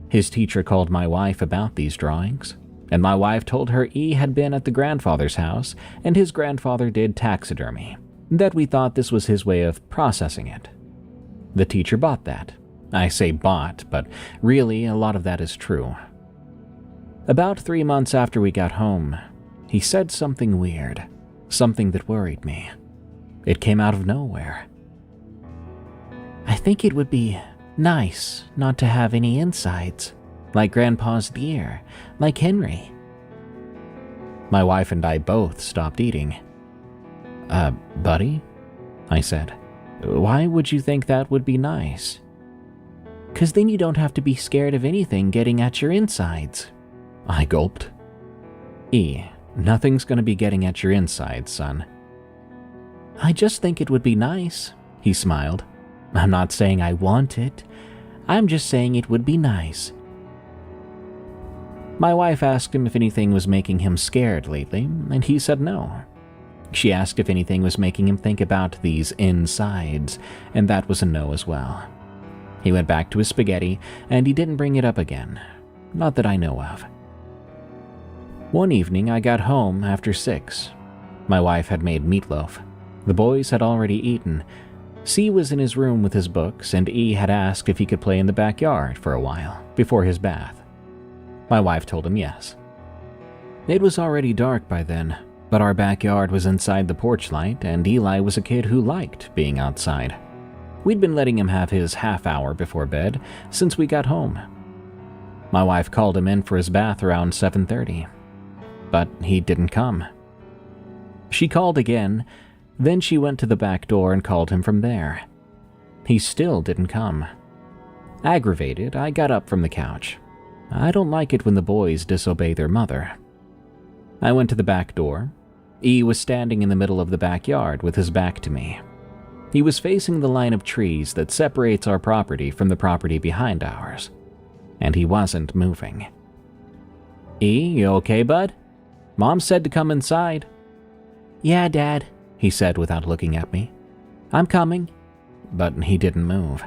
His teacher called my wife about these drawings, and my wife told her E had been at the grandfather's house and his grandfather did taxidermy, that we thought this was his way of processing it. The teacher bought that. I say bought, but really a lot of that is true. About 3 months after we got home, he said something weird, something that worried me. It came out of nowhere. I think it would be nice not to have any insides, like Grandpa's deer, like Henry. My wife and I both stopped eating. Buddy? I said. Why would you think that would be nice? 'Cause then you don't have to be scared of anything getting at your insides. I gulped. E, nothing's gonna be getting at your insides, son. I just think it would be nice, he smiled. I'm not saying I want it. I'm just saying it would be nice. My wife asked him if anything was making him scared lately, and he said no. She asked if anything was making him think about these insides, and that was a no as well. He went back to his spaghetti, and he didn't bring it up again. Not that I know of. One evening, I got home after 6. My wife had made meatloaf. The boys had already eaten. C was in his room with his books, and E had asked if he could play in the backyard for a while, before his bath. My wife told him yes. It was already dark by then, but our backyard was inside the porch light, and Eli was a kid who liked being outside. We'd been letting him have his half hour before bed since we got home. My wife called him in for his bath around 7:30, but he didn't come. She called again, then she went to the back door and called him from there. He still didn't come. Aggravated, I got up from the couch. I don't like it when the boys disobey their mother. I went to the back door. E was standing in the middle of the backyard with his back to me. He was facing the line of trees that separates our property from the property behind ours, and he wasn't moving. "E, you okay, bud? Mom said to come inside." "Yeah, Dad," he said without looking at me. "I'm coming." But he didn't move.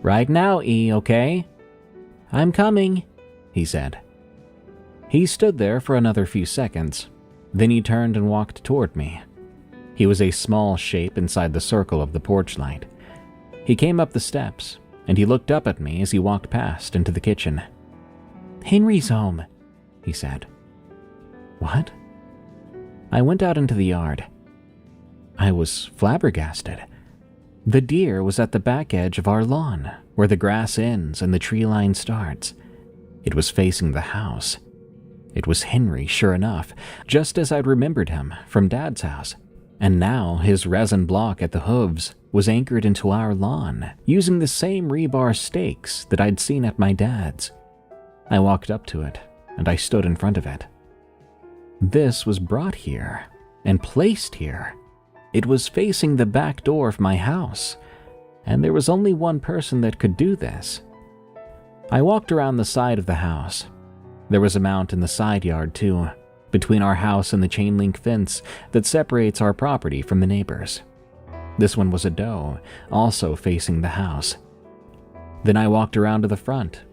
"Right now, E, okay?" "I'm coming," he said. He stood there for another few seconds. Then he turned and walked toward me. He was a small shape inside the circle of the porch light. He came up the steps, and he looked up at me as he walked past into the kitchen. "Henry's home," he said. "What?" I went out into the yard. I was flabbergasted. The deer was at the back edge of our lawn, where the grass ends and the tree line starts. It was facing the house. It was Henry, sure enough, just as I'd remembered him from Dad's house. And now his resin block at the hooves was anchored into our lawn, using the same rebar stakes that I'd seen at my dad's. I walked up to it, and I stood in front of it. This was brought here, and placed here. It was facing the back door of my house, and there was only one person that could do this. I walked around the side of the house. There was a mount in the side yard, too, between our house and the chain-link fence that separates our property from the neighbors. This one was a doe, also facing the house. Then I walked around to the front.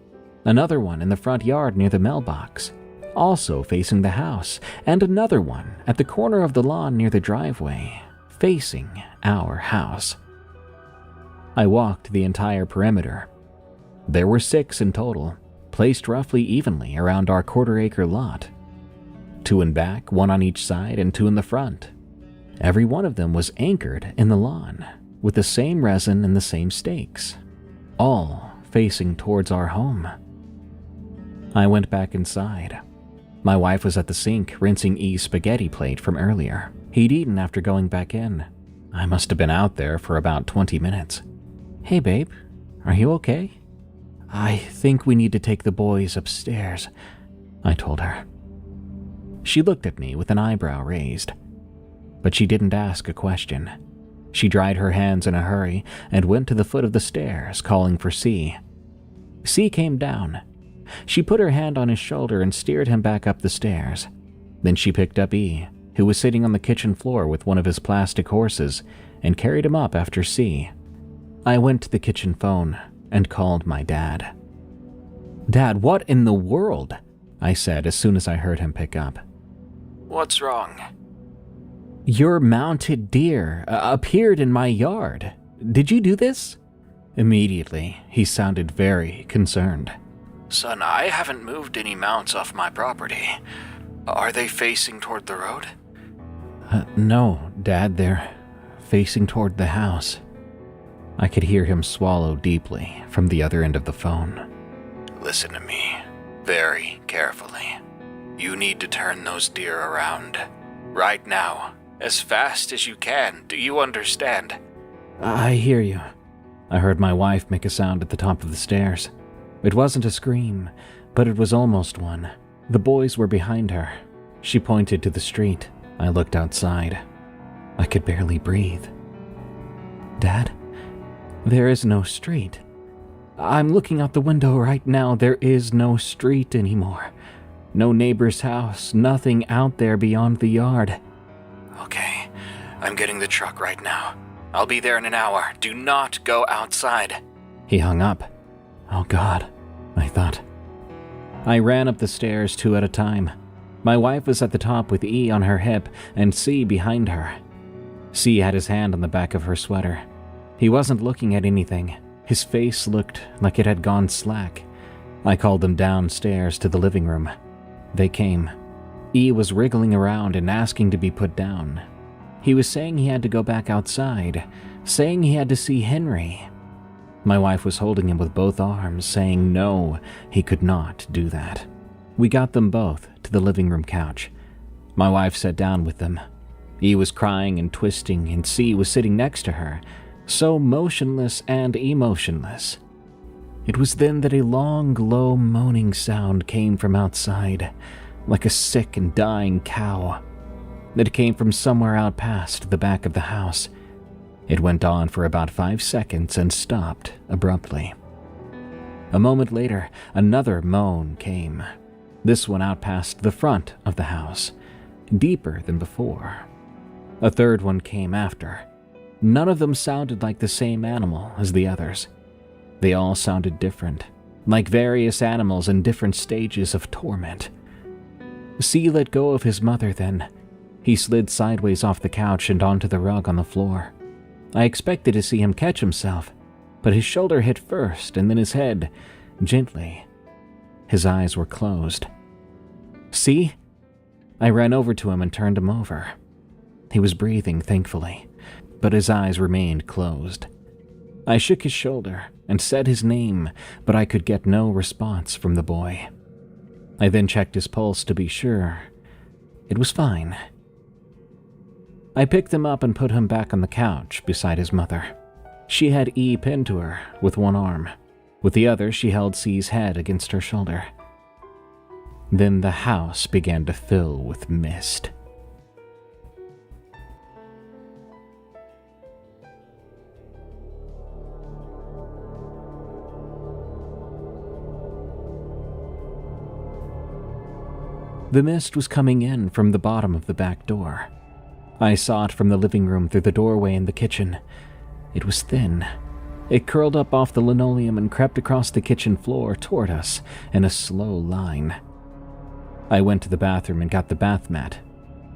Another one in the front yard near the mailbox, also facing the house, and another one at the corner of the lawn near the driveway, facing our house. I walked the entire perimeter. There were 6 in total, placed roughly evenly around our quarter-acre lot. 2 in back, 1 on each side, and 2 in the front. Every one of them was anchored in the lawn, with the same resin and the same stakes, all facing towards our home. I went back inside. My wife was at the sink rinsing E's spaghetti plate from earlier. He'd eaten after going back in. I must have been out there for about 20 minutes. "Hey, babe, are you okay?" "I think we need to take the boys upstairs," I told her. She looked at me with an eyebrow raised, but she didn't ask a question. She dried her hands in a hurry and went to the foot of the stairs, calling for C. C came down. She put her hand on his shoulder and steered him back up the stairs. Then she picked up E, who was sitting on the kitchen floor with one of his plastic horses, and carried him up after C. I went to the kitchen phone and called my dad. "Dad, what in the world?" I said as soon as I heard him pick up. "What's wrong?" "Your mounted deer appeared in my yard. Did you do this?" Immediately, he sounded very concerned. "Son, I haven't moved any mounts off my property. Are they facing toward the road?" No, Dad, they're facing toward the house." I could hear him swallow deeply from the other end of the phone. "Listen to me very carefully. You need to turn those deer around. Right now. As fast as you can. Do you understand?" "I hear you." I heard my wife make a sound at the top of the stairs. It wasn't a scream, but it was almost one. The boys were behind her. She pointed to the street. I looked outside. I could barely breathe. "Dad, there is no street. I'm looking out the window right now. There is no street anymore. No neighbor's house, nothing out there beyond the yard." "Okay, I'm getting the truck right now. I'll be there in an hour. Do not go outside." He hung up. Oh God, I thought. I ran up the stairs 2 at a time. My wife was at the top with E on her hip and C behind her. C had his hand on the back of her sweater. He wasn't looking at anything. His face looked like it had gone slack. I called them downstairs to the living room. They came. E was wriggling around and asking to be put down. He was saying he had to go back outside, saying he had to see Henry. My wife was holding him with both arms, saying no, he could not do that. We got them both to the living room couch. My wife sat down with them. E was crying and twisting, and C was sitting next to her, so motionless and emotionless. It was then that a long, low moaning sound came from outside, like a sick and dying cow. It came from somewhere out past the back of the house. It went on for about 5 seconds and stopped abruptly. A moment later, another moan came, this one out past the front of the house, deeper than before. A third one came after. None of them sounded like the same animal as the others. They all sounded different, like various animals in different stages of torment. C let go of his mother then. He slid sideways off the couch and onto the rug on the floor. I expected to see him catch himself, but his shoulder hit first and then his head, gently. His eyes were closed. "See?" I ran over to him and turned him over. He was breathing, thankfully, but his eyes remained closed. I shook his shoulder and said his name, but I could get no response from the boy. I then checked his pulse to be sure. It was fine. I picked him up and put him back on the couch beside his mother. She had E pinned to her with one arm. With the other, she held C's head against her shoulder. Then the house began to fill with mist. The mist was coming in from the bottom of the back door. I saw it from the living room through the doorway in the kitchen. It was thin. It curled up off the linoleum and crept across the kitchen floor toward us in a slow line. I went to the bathroom and got the bath mat.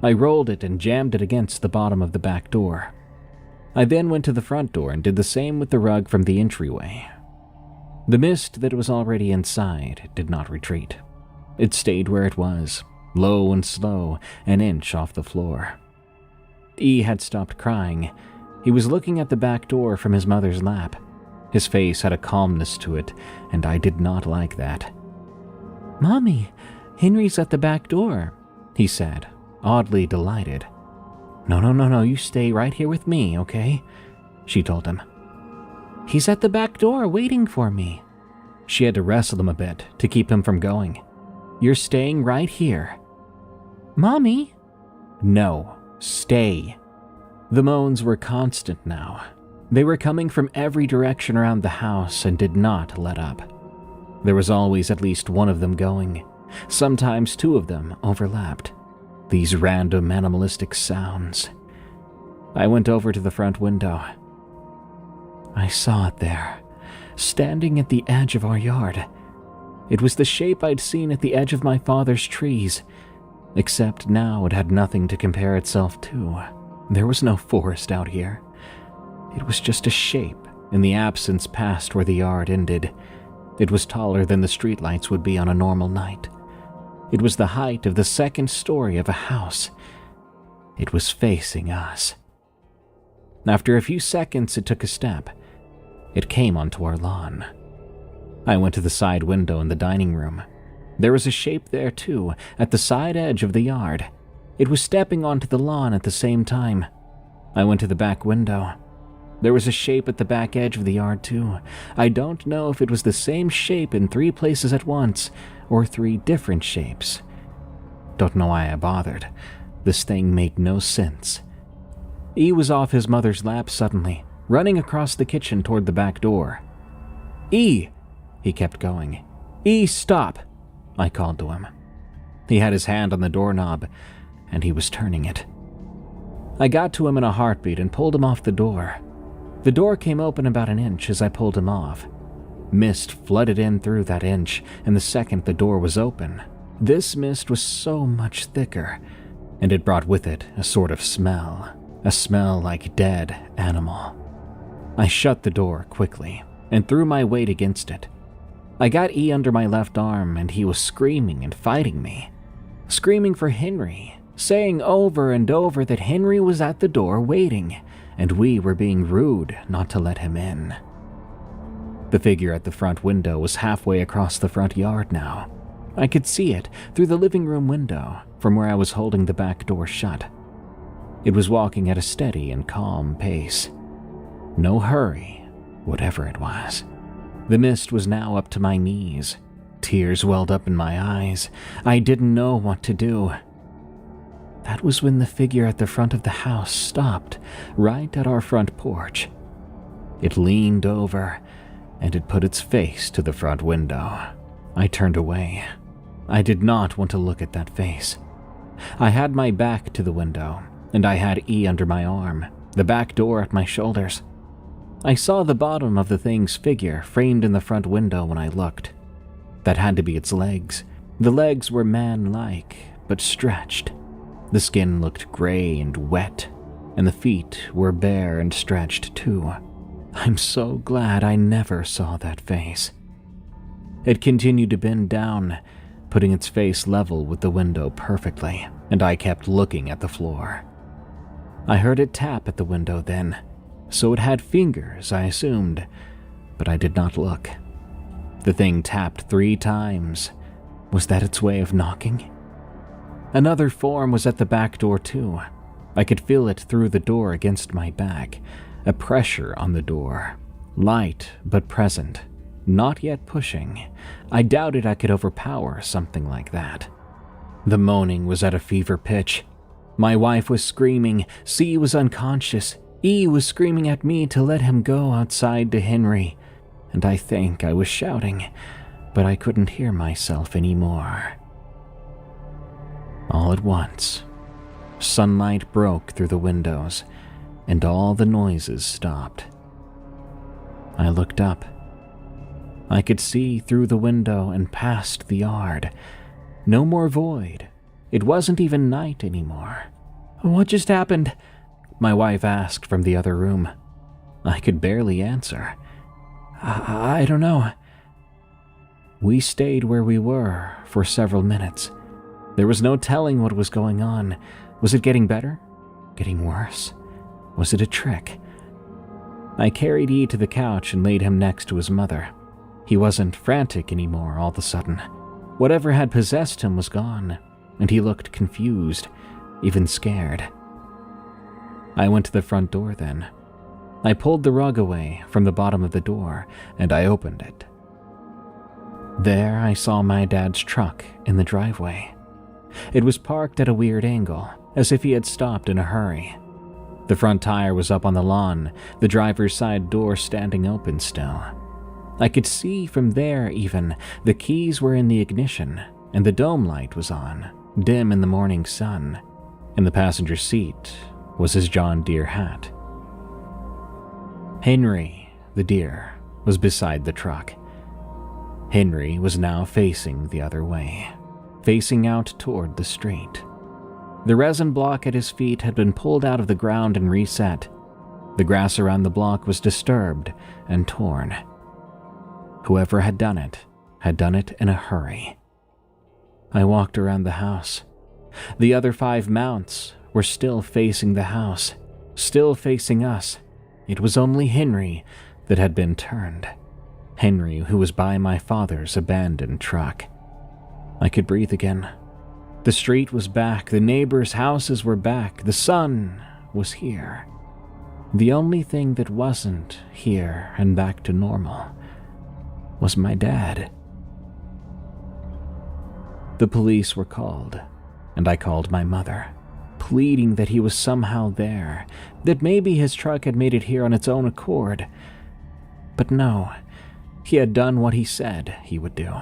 I rolled it and jammed it against the bottom of the back door. I then went to the front door and did the same with the rug from the entryway. The mist that was already inside did not retreat. It stayed where it was, low and slow, an inch off the floor. E had stopped crying. He was looking at the back door from his mother's lap. His face had a calmness to it, and I did not like that. "Mommy, Henry's at the back door," he said, oddly delighted. No, you stay right here with me, okay?" she told him. "He's at the back door waiting for me." She had to wrestle him a bit to keep him from going. "You're staying right here." "Mommy?" "No, stay." The moans were constant now. They were coming from every direction around the house and did not let up. There was always at least one of them going. Sometimes two of them overlapped. These random animalistic sounds. I went over to the front window. I saw it there, standing at the edge of our yard. It was the shape I'd seen at the edge of my father's trees, except now it had nothing to compare itself to. There was no forest out here. It was just a shape in the absence past where the yard ended. It was taller than the streetlights would be on a normal night. It was the height of the second story of a house. It was facing us. After a few seconds, it took a step. It came onto our lawn. I went to the side window in the dining room. There was a shape there too, at the side edge of the yard. It was stepping onto the lawn at the same time. I went to the back window. There was a shape at the back edge of the yard too. I don't know if it was the same shape in 3 places at once, or 3 different shapes. Don't know why I bothered. This thing made no sense. E was off his mother's lap suddenly, running across the kitchen toward the back door. "E!" He kept going. "E, stop!" I called to him. He had his hand on the doorknob, and he was turning it. I got to him in a heartbeat and pulled him off the door. The door came open about an inch as I pulled him off. Mist flooded in through that inch, and the second the door was open, this mist was so much thicker, and it brought with it a sort of smell, a smell like dead animal. I shut the door quickly and threw my weight against it. I got E under my left arm and he was screaming and fighting me. Screaming for Henry, saying over and over that Henry was at the door waiting and we were being rude not to let him in. The figure at the front window was halfway across the front yard now. I could see it through the living room window from where I was holding the back door shut. It was walking at a steady and calm pace. No hurry, whatever it was. The mist was now up to my knees. Tears welled up in my eyes. I didn't know what to do. That was when the figure at the front of the house stopped, right at our front porch. It leaned over, and it put its face to the front window. I turned away. I did not want to look at that face. I had my back to the window, and I had E under my arm, the back door at my shoulders. I saw the bottom of the thing's figure framed in the front window when I looked. That had to be its legs. The legs were man-like, but stretched. The skin looked gray and wet, and the feet were bare and stretched too. I'm so glad I never saw that face. It continued to bend down, putting its face level with the window perfectly, and I kept looking at the floor. I heard it tap at the window then, so it had fingers, I assumed, but I did not look. The thing tapped 3 times. Was that its way of knocking? Another form was at the back door too. I could feel it through the door against my back, a pressure on the door. Light, but present. Not yet pushing. I doubted I could overpower something like that. The moaning was at a fever pitch. My wife was screaming, C was unconscious, E was screaming at me to let him go outside to Henry, and I think I was shouting, but I couldn't hear myself anymore. All at once, sunlight broke through the windows, and all the noises stopped. I looked up. I could see through the window and past the yard. No more void. It wasn't even night anymore. What just happened? My wife asked from the other room. I could barely answer. I don't know. We stayed where we were for several minutes. There was no telling what was going on. Was it getting better? Getting worse? Was it a trick? I carried E to the couch and laid him next to his mother. He wasn't frantic anymore all of a sudden. Whatever had possessed him was gone, and he looked confused, even scared. I went to the front door then. I pulled the rug away from the bottom of the door, and I opened it. There I saw my dad's truck in the driveway. It was parked at a weird angle, as if he had stopped in a hurry. The front tire was up on the lawn, the driver's side door standing open still. I could see from there even, the keys were in the ignition, and the dome light was on, dim in the morning sun. In the passenger seat was his John Deere hat. Henry, the deer, was beside the truck. Henry was now facing the other way, facing out toward the street. The resin block at his feet had been pulled out of the ground and reset. The grass around the block was disturbed and torn. Whoever had done it in a hurry. I walked around the house. The other 5 mounts were still facing the house, still facing us. It was only Henry that had been turned. Henry, who was by my father's abandoned truck. I could breathe again. The street was back, the neighbors' houses were back, the sun was here. The only thing that wasn't here and back to normal was my dad. The police were called, and I called my mother, pleading that he was somehow there, that maybe his truck had made it here on its own accord. But no, he had done what he said he would do.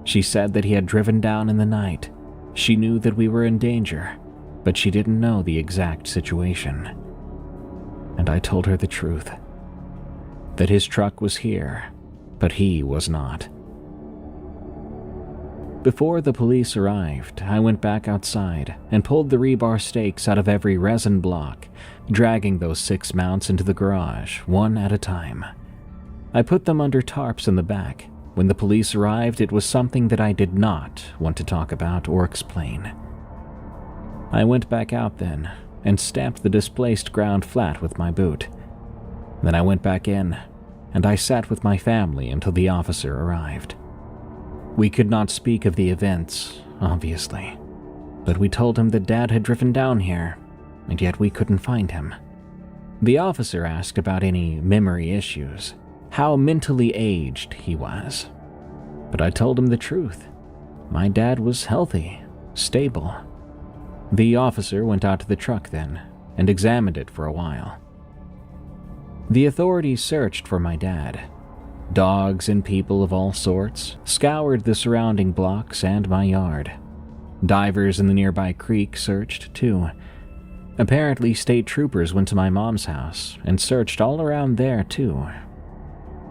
She said that he had driven down in the night. She knew that we were in danger, but she didn't know the exact situation. And I told her the truth, that his truck was here, but he was not. Before the police arrived, I went back outside and pulled the rebar stakes out of every resin block, dragging those 6 mounts into the garage, one at a time. I put them under tarps in the back. When the police arrived, it was something that I did not want to talk about or explain. I went back out then and stamped the displaced ground flat with my boot. Then I went back in, and I sat with my family until the officer arrived. We could not speak of the events, obviously, but we told him that Dad had driven down here, and yet we couldn't find him. The officer asked about any memory issues, how mentally aged he was. But I told him the truth. My dad was healthy, stable. The officer went out to the truck then and examined it for a while. The authorities searched for my dad. Dogs and people of all sorts scoured the surrounding blocks and my yard. Divers in the nearby creek searched too. Apparently, state troopers went to my mom's house and searched all around there too.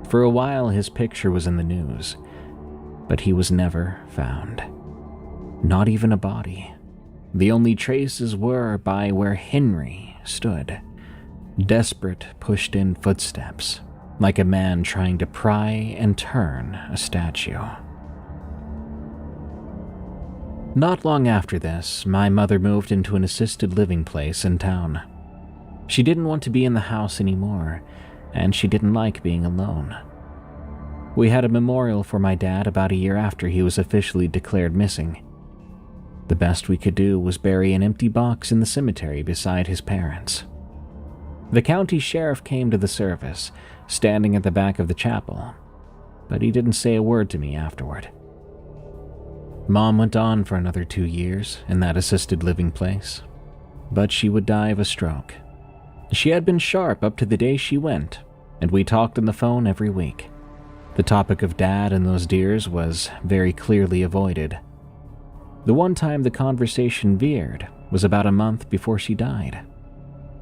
For a while, his picture was in the news, but he was never found. Not even a body. The only traces were by where Henry stood. Desperate, pushed-in footsteps, like a man trying to pry and turn a statue. Not long after this, my mother moved into an assisted living place in town. She didn't want to be in the house anymore, and she didn't like being alone. We had a memorial for my dad about a year after he was officially declared missing. The best we could do was bury an empty box in the cemetery beside his parents. The county sheriff came to the service, standing at the back of the chapel, but he didn't say a word to me afterward. Mom went on for another 2 years in that assisted living place, but she would die of a stroke. She had been sharp up to the day she went, and we talked on the phone every week. The topic of Dad and those deers was very clearly avoided. The one time the conversation veered was about a month before she died.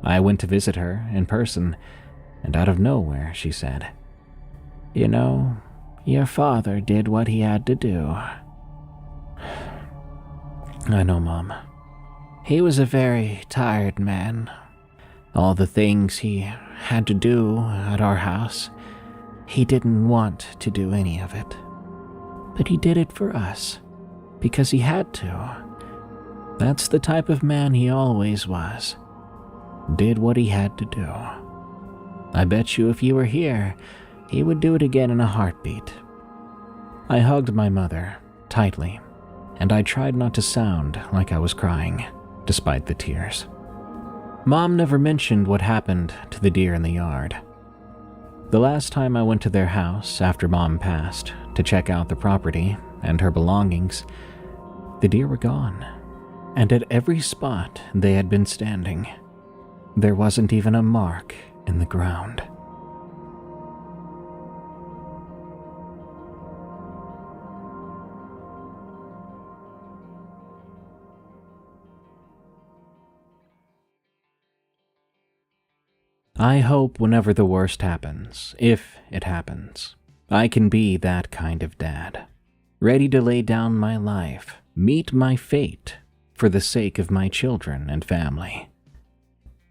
I went to visit her in person, and out of nowhere she said, "You know, your father did what he had to do." I know, Mom. He was a very tired man. All the things he had to do at our house, he didn't want to do any of it. But he did it for us, because he had to. That's the type of man he always was. Did what he had to do. I bet you if you were here, he would do it again in a heartbeat. I hugged my mother tightly, and I tried not to sound like I was crying, despite the tears. Mom never mentioned what happened to the deer in the yard. The last time I went to their house after Mom passed to check out the property and her belongings, the deer were gone, and at every spot they had been standing, there wasn't even a mark in the ground. I hope whenever the worst happens, if it happens, I can be that kind of dad, ready to lay down my life, meet my fate, for the sake of my children and family.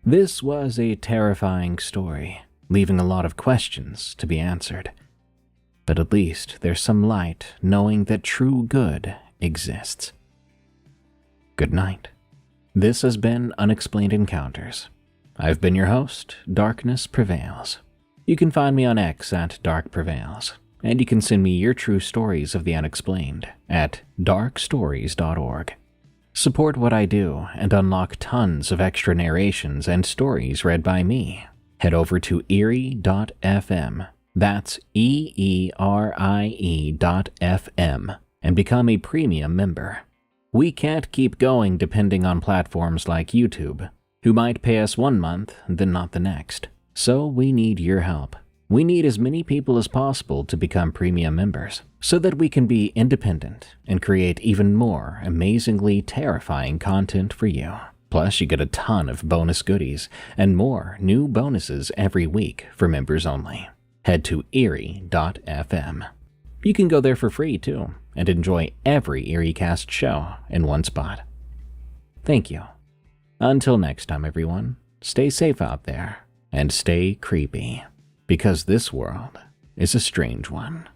This was a terrifying story, leaving a lot of questions to be answered. But at least there's some light knowing that true good exists. Good night. This has been Unexplained Encounters. I've been your host, Darkness Prevails. You can find me on X at Dark Prevails, and you can send me your true stories of the unexplained at darkstories.org. Support what I do and unlock tons of extra narrations and stories read by me. Head over to eerie.fm, that's EERIE.fm, and become a premium member. We can't keep going depending on platforms like YouTube, who might pay us one month, then not the next. So we need your help. We need as many people as possible to become premium members, so that we can be independent and create even more amazingly terrifying content for you. Plus, you get a ton of bonus goodies and more new bonuses every week for members only. Head to eerie.fm. You can go there for free too, and enjoy every EerieCast show in one spot. Thank you. Until next time, everyone, stay safe out there and stay creepy, because this world is a strange one.